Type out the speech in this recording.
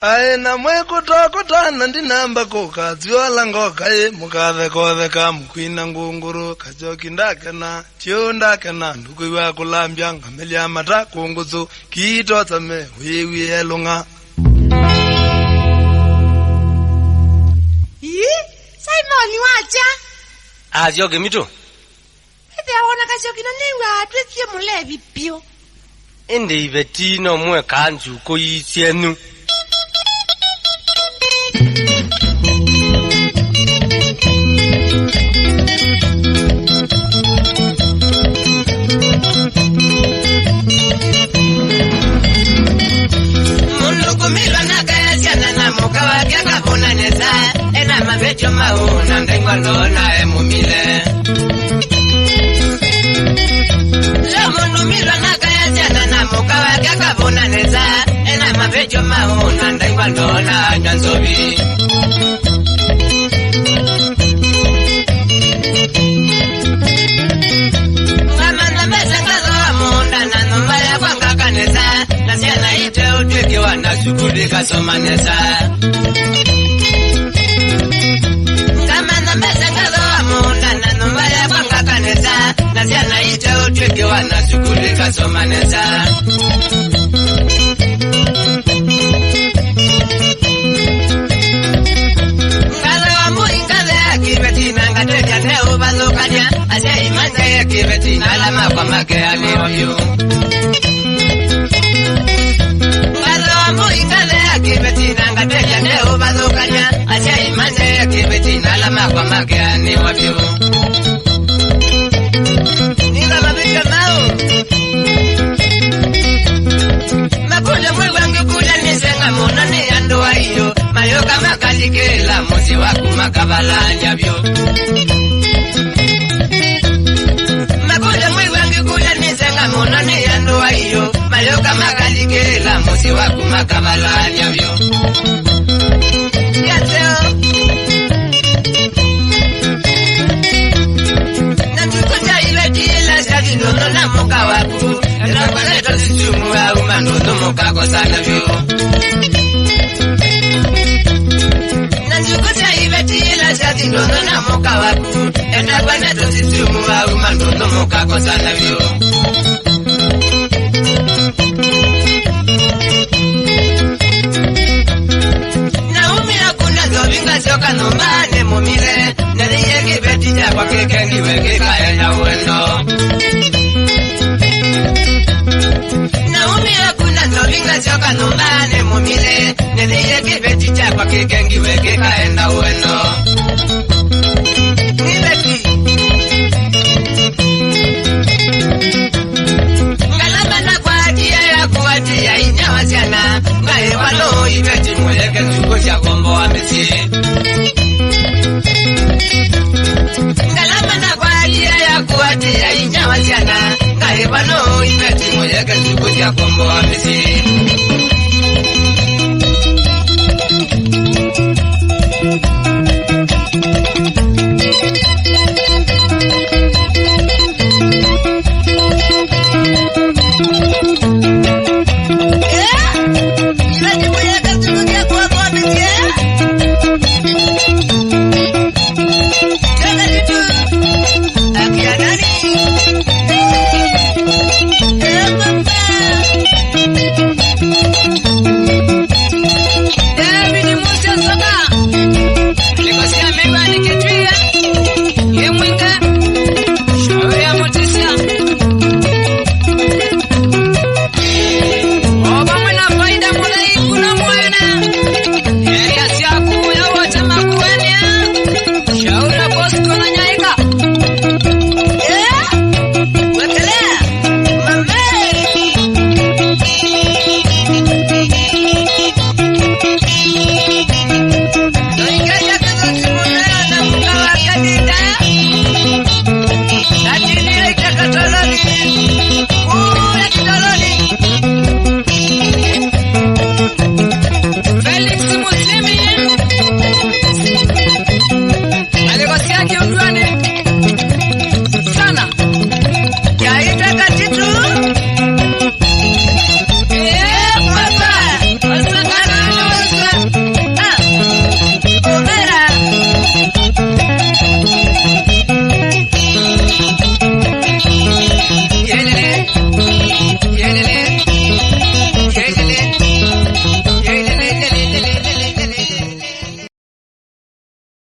Aina mwe kutokuta nandi namba koka Ziola ngoka mukathe kothe ka mkwina ngunguru Kajoki ndakena, chio ndakena Ndukuiwa kulambia ngamelia mata kunguzu Kito tame wewe elunga Simon wacha Zioge mito Ete awana Kajoki na niwa atwetie mulevi pio Ende ivetino mwe kanju koyisienu Ena mabecho mauna ndengwando na emumile Lamundu milwa na kaya jana na mukawa kakabuna neza Ena mabecho mauna ndengwando na nyanzobi Ngamana mesa kazo wa munda na numba ya kwa kakaneza Na siana ite utwiki wana shukudi kasoma neza Nasiana ite utwiki wana shukuli kasoma neza Ngaze wa mui ngaze ya kibeti na ngateja neo bazokanya Asya imanje ya kibeti na alama kwa makea ni wabyo Ngaze wa mui ngaze ya kibeti na ngateja neo bazokanya Asya imanje ya kibeti na alama kwa makea ni wabyo Makule mwewangi kuja nisenga mona ni andoa iyo Mayoka makalikela mozi waku makabala nyabyo Makule mwewangi kuja nisenga mona ni andoa iyo Mayoka makalikela mozi waku makabala nyabyo Yateo Nandukuja ileti ila shadi nono na moka waku Nakwaneto situmu wa umanono moka kosana vyo Nandukuja ileti ila shadi nono na moka waku Nakwaneto situmu wa umanono moka kosana vyo Naumi akuna zobinga shoka nombane mumile Nariye kibeti kwa kekengi weke kaya na uendo Naumi akuna zobinga shoka nombane mumile Nariye kibeti kwa kekengi weke kaya na uendo Nibeti Ngalama na kwa atia ya kuatia inyawa siana Ngae walo ibeti mweleke tuko cha kombo wa mesi Ngalama na kwa atia ya kuatia inyawa siana Ngae walo ibeti mweleke tuko cha kombo wa mesi